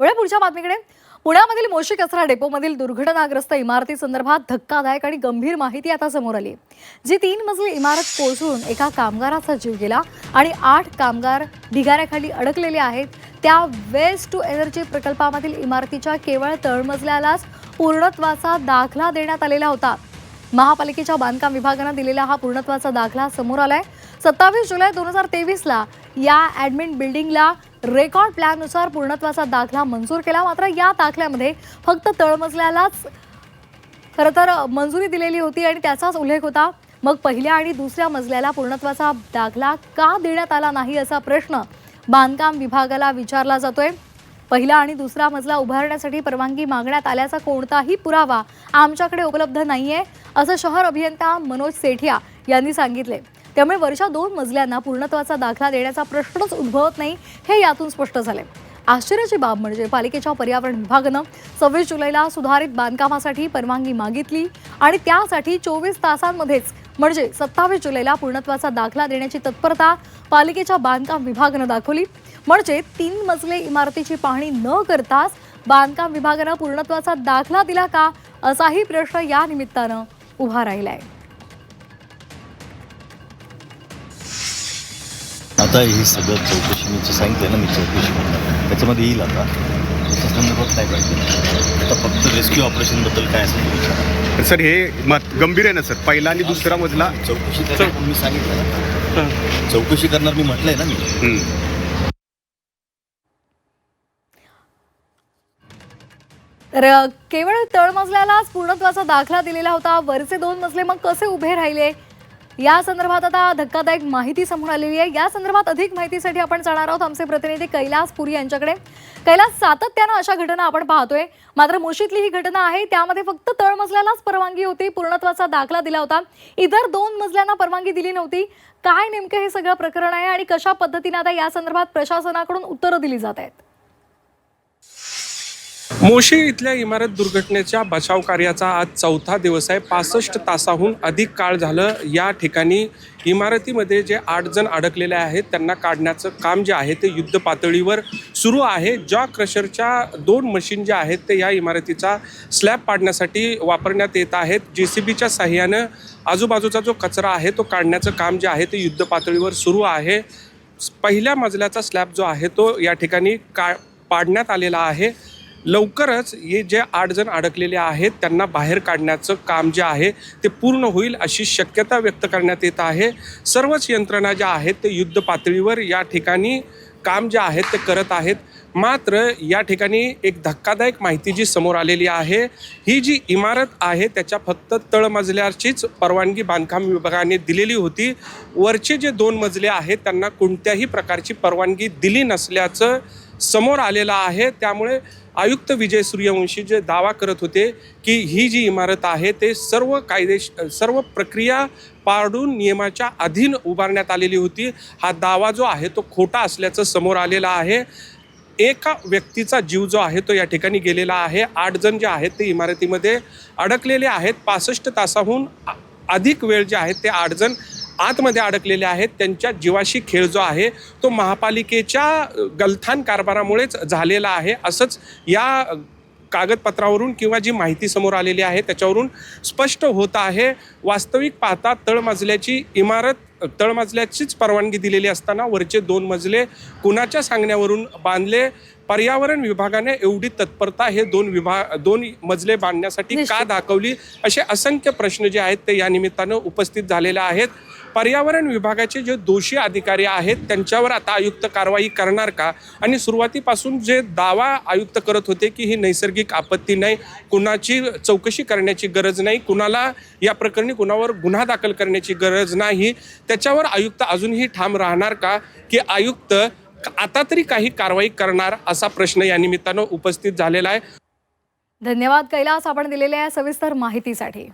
पुढच्या बातमीकडे पुण्यामधील मोशी कचरा डेपोमधील दुर्घटनाग्रस्त इमारती संदर्भात धक्कादायक आणि गंभीर माहिती आता समोर आली। जी 3 मजली इमारत कोसळून एका कामगाराचा जीव गेला आणि 8 कामगार ढिगाऱ्याखाली अडकलेले आहेत, त्या वेस्ट टू एनर्जी प्रकल्पामधील इमारतीच्या केवळ तळमजल्यालाच पूर्णत्वाचा दाखला देण्यात आलेला होता। महापालिकेच्या बांधकाम विभागाने दिलेला हा पूर्णत्वाचा दाखला समोर आलाय। 27 जुलै 2023 ला या ॲडमिन बिल्डिंगला रेकॉर्ड प्लॅननुसार पूर्णत्वाचा दाखला मंजूर केला। मात्र या दाखल्यामध्ये फक्त तळमजल्यालाच खरं तर मंजुरी दिलेली होती आणि त्याचाच उल्लेख होता। मग पहिल्या आणि दुसऱ्या मजल्याला पूर्णत्वाचा दाखला का देण्यात आला नाही असा प्रश्न बांधकाम विभागाला विचारला जातोय। पहिला आणि दुसरा मजला उभारण्यासाठी परवानगी मागण्यात आल्याचा कोणताही पुरावा आमच्याकडे उपलब्ध नाहीये असं शहर अभियंता मनोज सेठिया यांनी सांगितले। त्यामुळे वरच्या 2 मजल्यांना पूर्णत्वाचा दाखला देण्याचा प्रश्नच उद्भवत नाही हे यातून स्पष्ट झाले। आश्चर्याची बाब म्हणजे पालिकेच्या पर्यावरण विभागाने 26 जुलैला सुधारित बांधकामासाठी परवानगी मागितली आणि त्यासाठी 24 तासांमध्येच म्हणजे 27 जुलैला पूर्णत्वाचा दाखला देण्याची तत्परता पालिकेच्या बांधकाम विभागाने दाखवली। म्हणजे 3 मजले इमारतीची पाहणी न करताच बांधकाम विभागाने पूर्णत्वाचा दाखला दिला का असाही प्रश्न या निमित्ताने उभा राहिलाय। आता ही सगळं चौकशी मी सांगितलं ना, मी चौकशी करणार त्याच्यामध्ये येईल। आता त्याच्या संदर्भात नाही पाहिजे, आता फक्त रेस्क्यू ऑपरेशनबद्दल काय असेल विचार सर। हे गंभीर आहे ना सर, पहिला आणि दुसरा मजला चौकशी करणार मी सांगितलं ना, चौकशी करणार मी म्हटलंय ना मी। तर केवळ तळमजल्यालाच पूर्णत्वाचा दाखला दिलेला होता, वरचे 2 मजले मग कसे उभे राहिले या संदर्भात आता धक्कादायक माहिती समोर आलेली आहे। या संदर्भात अधिक माहितीसाठी आपण जाणार आहोत आमचे प्रतिनिधी कैलास पुरी यांच्याकडे। कैलास, सातत्याने अशा घटना आपण पाहतोय, मात्र मोशीतली ही घटना आहे त्यामध्ये फक्त तळमजल्यालाच परवानगी होती, पूर्णत्वाचा दाखला दिला होता, इतर 2 मजल्यांना परवानगी दिली नव्हती। काय नेमकं हे सगळं प्रकरण आहे आणि कशा पद्धतीने आता या संदर्भात प्रशासनाकडून उत्तरं दिली जात आहेत? मोशी इथल्या इमारत दुर्घटनेच्या बचाव कार्याचा आज 4था दिवस आहे। 65 तासाहून अधिक काळ झालं या ठिकाणी इमारतीमध्ये जे 8 जण अडकलेले आहेत त्यांना काढण्याचं काम जे आहे ते युद्ध पातळीवर सुरू आहे। जॉ क्रशरच्या 2 मशीन ज्या आहेत ते या इमारतीचा स्लॅब पाडण्यासाठी वापरण्यात येत आहेत। JCBच्या साहाय्यानं आजूबाजूचा जो कचरा आहे तो काढण्याचं काम जे आहे ते युद्ध पातळीवर सुरू आहे। पहिल्या मजल्याचा स्लॅब जो आहे तो या ठिकाणी पाडण्यात आलेला आहे। लवकरच हे जे 8 जण अडकलेले आहेत त्यांना बाहेर काढण्याचं काम जे आहे ते पूर्ण होईल अशी शक्यता व्यक्त करण्यात येत आहे। सर्वच यंत्रणा ज्या आहेत ते युद्ध पातळीवर या ठिकाणी काम जे आहेत ते करत आहेत। मात्र या ठिकाणी एक धक्कादायक माहिती जी समोर आलेली आहे, ही जी इमारत आहे त्याच्या फक्त तळमजल्याचीच परवानगी बांधकाम विभागाने दिलेली होती। वरचे जे 2 मजले आहेत त्यांना कोणत्याही प्रकारची परवानगी दिली नसल्याचं समोर आलेलं आहे। त्यामुळे आयुक्त विजय सूर्यवंशी जे दावा करत होते की ही जी इमारत आहे ते सर्व प्रक्रिया पाडून नियमाच्या अधीन उभारण्यात आलेली होती, हा दावा जो आहे तो खोटा असल्याचं समोर आलेला आहे। एका व्यक्तीचा जीव जो आहे तो या ठिकाणी गेलेला आहे। 8 जण जे आहेत ते इमारतीमध्ये अडकलेले आहेत। 65 तासाहून अधिक वेळ जे आहेत ते 8 जण आतमध्ये अडकलेले आहेत। त्यांच्या जीवाशी खेळ जो आहे तो महापालिकेच्या गलथान कारभारामुळेच झालेला आहे असंच या कागदपत्रावरून किंवा जी माहिती समोर आलेली आहे त्याच्यावरून स्पष्ट होत आहे। वास्तविक पाहता तळमजल्याचीच परवानगी दिलेली असताना वरचे 2 मजले कुणाच्या सांगण्यावरून बांधले? पर्यावरण विभागाने एवढी तत्परता हे 2 मजले बांधण्यासाठी का दाखवली? असे असंख्य प्रश्न जे आहेत ते या निमित्तानं उपस्थित झालेले आहेत। पर्यावरण विभागाचे जे दोषी अधिकारी आहेत त्यांच्यावर आता आयुक्त कारवाई करणार का? आणि सुरुवातीपासून जे दावा आयुक्त करत होते की ही नैसर्गिक आपत्ती नाही, कुणाची चौकशी करण्याची गरज नाही, कुणाला या प्रकरणी कुणावर गुन्हा दाखल करण्याची गरज नाही, त्याच्यावर आयुक्त अजूनही ठाम राहणार का की आयुक्त आता तरी काही कारवाई करणार असा प्रश्न या निमित्तानं उपस्थित झालेला आहे। धन्यवाद कैलास, आपण दिलेल्या सविस्तर माहितीसाठी।